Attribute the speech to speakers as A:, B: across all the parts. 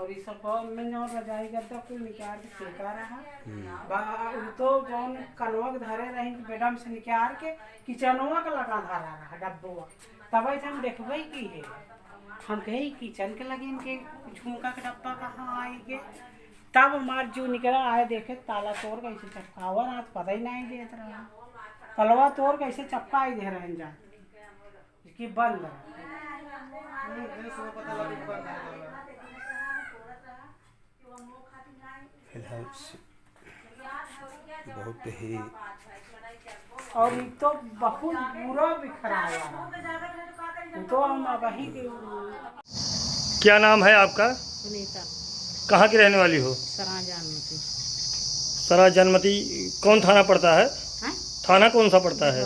A: और इस सब में जो रजाई गद्दा कुल निकाल के फेंका रहा तो जौन कनवा के धरे रही बेडम से निकाल के किचनवा का लगा धरा रहा डब्बुआ तब हम देखबे की है हम कहे किचन के लगे इनके झुमका के डब्बा कहाँ आएंगे तब हमार जो निकला आए देखे ताला तोड़ कैसे चपकावा ना पता ही नहीं देत रहा तलवा तोड़ कैसे चपका ही दे रहे जा कि बंद
B: फिलहाल बहुत ही
A: और ये तो बहुत बुरा बिखरा हुआ तो हम अब ही
B: क्या नाम है आपका?
C: सुनीता।
B: कहाँ की रहने वाली हो?
C: सरा जानमती।
B: सरा जानमती कौन थाना पड़ता है?
C: हैं?
B: थाना कौन सा पड़ता है?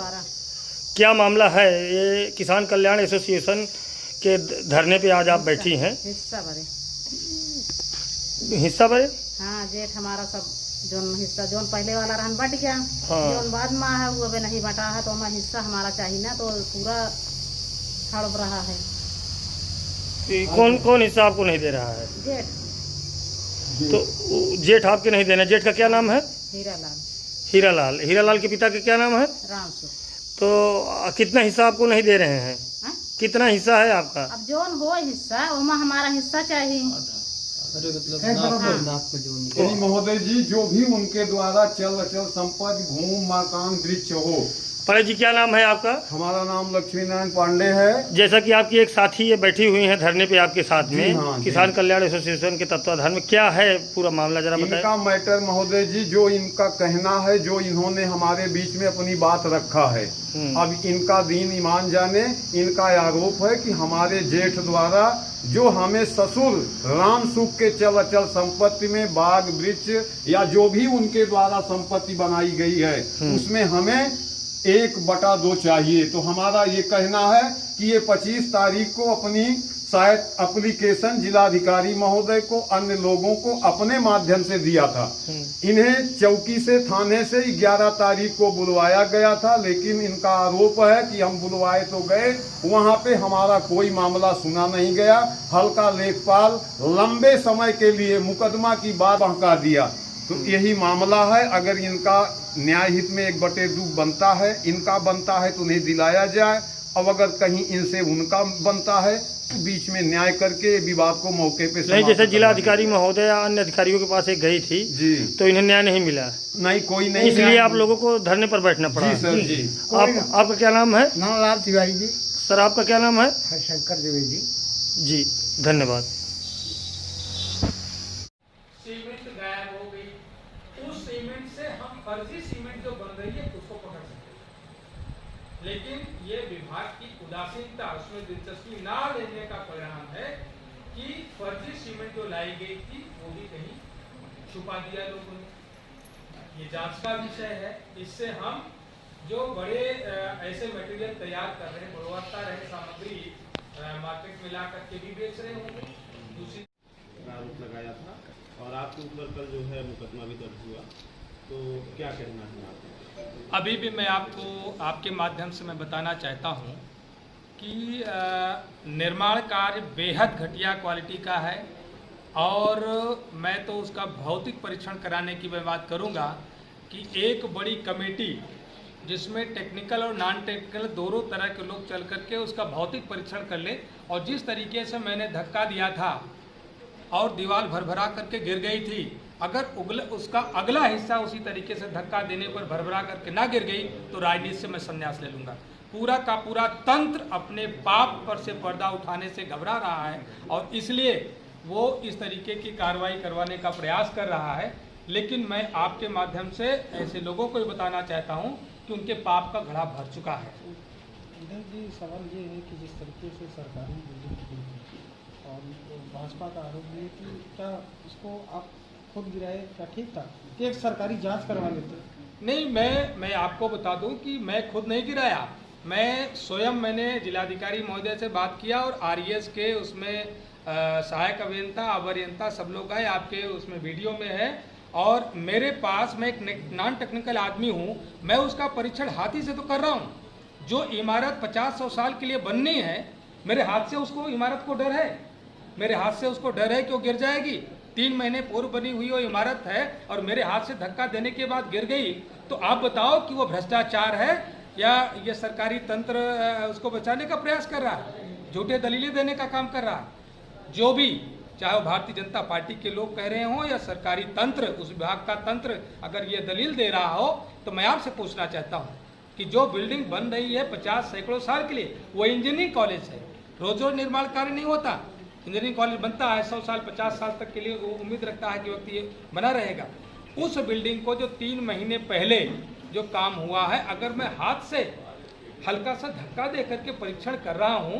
B: क्या मामला है? ये किसान कल्याण एसोसिएशन के धरने पे आज आप बैठी हैं।
C: हिस्सा भरे।
B: हिस्सा भरे?
C: हाँ, जेठ हमारा सब जोन हिस्सा जोन पहले वाला रहन बट गया।
B: हाँ।
C: जोन बाद में है वो अभी नहीं बटा है तो हमारा हिस्सा हमारा चाहिए ना तो पूरा हड़प रहा है।
B: कौन कौन हिस्सा आपको नहीं दे रहा है?
C: जेठ।
B: तो जेठ आपके नहीं देना। जेठ का क्या नाम है?
C: हीरालाल।
B: हीरालाल। हीरालाल के पिता का क्या नाम है?
C: रामसु।
B: तो कितना हिस्सा आपको नहीं दे रहे हैं? कितना हिस्सा है आपका?
C: अब जोन हो हिस्सा वहाँ हमारा हिस्सा चाहिए।
D: महोदय जी जो भी उनके द्वारा चल अचल संपत्ति भूमि मकान वृक्ष हो।
B: परे जी क्या नाम है आपका?
D: हमारा नाम लक्ष्मी नारायण पांडे है।
B: जैसा कि आपकी एक साथी ये बैठी हुई है धरने पे आपके साथ में।
D: हाँ,
B: किसान कल्याण एसोसिएशन के तत्वाधान में क्या है पूरा मामला जरा बताएं।
D: इनका मैटर महोदय जी जो इनका कहना है जो इन्होंने हमारे बीच में अपनी बात रखा है अब इनका दीन ईमान जाने। इनका आरोप है कि हमारे जेठ द्वारा जो हमें ससुर राम सुख के चल अचल संपत्ति में बाग वृक्ष या जो भी उनके द्वारा संपत्ति बनाई गई है उसमें हमें 1/2 चाहिए। तो हमारा ये कहना है कि ये 25 तारीख को अपनी शायद एप्लीकेशन जिलाधिकारी महोदय को अन्य लोगों को अपने माध्यम से दिया था। इन्हें चौकी से थाने से 11 तारीख को बुलवाया गया था लेकिन इनका आरोप है कि हम बुलवाए तो गए वहां पे हमारा कोई मामला सुना नहीं गया। हल्का लेखपाल लंबे समय के लिए मुकदमा की बात बहका दिया। तो यही मामला है। अगर इनका न्याय हित में 1/2 बनता है इनका बनता है तो उन्हें दिलाया जाए। अब अगर कहीं इनसे उनका बनता है तो बीच में न्याय करके विवाद को मौके पे
B: नहीं। जैसे जिलाधिकारी महोदय या अन्य अधिकारियों के पास एक गई थी जी तो इन्हें न्याय नहीं मिला।
D: नहीं कोई नहीं,
B: इसलिए आप लोगों को धरने पर बैठना पड़ा।
D: जी सर जी।
B: आपका क्या नाम है?
E: नंदलाल तिवारी जी।
B: सर आपका क्या नाम है?
E: शंकर द्विवेदी
B: जी। धन्यवाद।
F: सीमेंट गायब हो गई। उस सीमेंट से हम फर्जी सीमेंट जो बन रही है उसको पकड़ सकते हैं लेकिन ये विभाग की उदासीनता उसमें दिलचस्पी ना लेने का परिणाम है कि फर्जी सीमेंट जो लाई गई थी वो भी कहीं छुपा दिया लोगों ने। ये जांच का विषय है। इससे हम जो बड़े ऐसे मटेरियल तैयार कर रहे हैं गुणवत्ता रहे सामग्री मार्केट में ला करके भी बेच रहे होंगे। दूसरी
G: आरोप लगाया था और आपके ऊपर कल जो है मुकदमा भी दर्ज हुआ तो क्या कहना है आपका?
F: अभी भी मैं आपको आपके माध्यम से मैं बताना चाहता हूं कि निर्माण कार्य बेहद घटिया क्वालिटी का है और मैं तो उसका भौतिक परीक्षण कराने की मैं बात करूंगा कि एक बड़ी कमेटी जिसमें टेक्निकल और नॉन टेक्निकल दोनों तरह के लोग चल करके उसका भौतिक परीक्षण कर ले। और जिस तरीके से मैंने धक्का दिया था और दीवार भरभरा करके गिर गई थी अगर उसका अगला हिस्सा उसी तरीके से धक्का देने पर भरभरा करके ना गिर गई तो राजनीति से मैं संन्यास ले लूँगा। पूरा का पूरा तंत्र अपने पाप पर से पर्दा उठाने से घबरा रहा है और इसलिए वो इस तरीके की कार्रवाई करवाने का प्रयास कर रहा है। लेकिन मैं आपके माध्यम से ऐसे लोगों को भी बताना चाहता हूँ कि उनके पाप का घड़ा भर चुका है।
E: इधर जी सवाल ये है कि जिस तरीके से सरकारी बिल्डिंग और भाजपा का आरोप है कि क्या इसको आप खुद गिराए क्या ठीक था कि एक सरकारी जांच करवा लेते?
F: नहीं, मैं आपको बता दूं कि मैं खुद नहीं गिराया। मैं स्वयं मैंने जिलाधिकारी महोदय से बात किया और आरईएस के उसमें सहायक अभियंता अभियंता सब लोग आए, आपके उसमें वीडियो में है। और मेरे पास मैं एक नॉन टेक्निकल आदमी हूं, मैं उसका परीक्षण हाथी से तो कर रहा हूं। जो इमारत 50-100 साल के लिए बननी है मेरे हाथ से उसको इमारत को डर है। मेरे हाथ से उसको डर है कि वो गिर जाएगी। 3 महीने पूर्व बनी हुई वो इमारत है और मेरे हाथ से धक्का देने के बाद गिर गई, तो आप बताओ कि वो भ्रष्टाचार है या ये सरकारी तंत्र उसको बचाने का प्रयास कर रहा है, झूठे दलीलें देने का काम कर रहा है। जो भी, चाहे वो भारतीय जनता पार्टी के लोग कह रहे हों या सरकारी तंत्र, उस विभाग का तंत्र अगर ये दलील दे रहा हो, तो मैं आपसे पूछना चाहता हूँ कि जो बिल्डिंग बन रही है 50 सैकड़ों साल के लिए, वो इंजीनियरिंग कॉलेज है, रोज रोज निर्माण कार्य नहीं होता। इंजीनियरिंग कॉलेज बनता है 100 साल 50 साल तक के लिए, वो उम्मीद रखता है कि व्यक्ति ये बना रहेगा। उस बिल्डिंग को जो 3 महीने पहले जो काम हुआ है, अगर मैं हाथ से हल्का सा धक्का दे करके परीक्षण कर रहा हूं,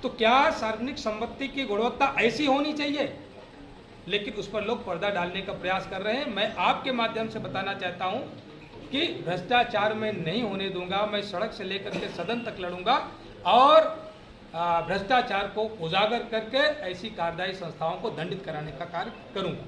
F: तो क्या सार्वजनिक संपत्ति की गुणवत्ता ऐसी होनी चाहिए? लेकिन उस पर लोग पर्दा डालने का प्रयास कर रहे हैं। मैं आपके माध्यम से बताना चाहता हूं कि भ्रष्टाचार मैं नहीं होने दूंगा। मैं सड़क से लेकर के सदन तक लड़ूंगा और भ्रष्टाचार को उजागर करके ऐसी कार्यदायी संस्थाओं को दंडित कराने का कार्य करूंगा।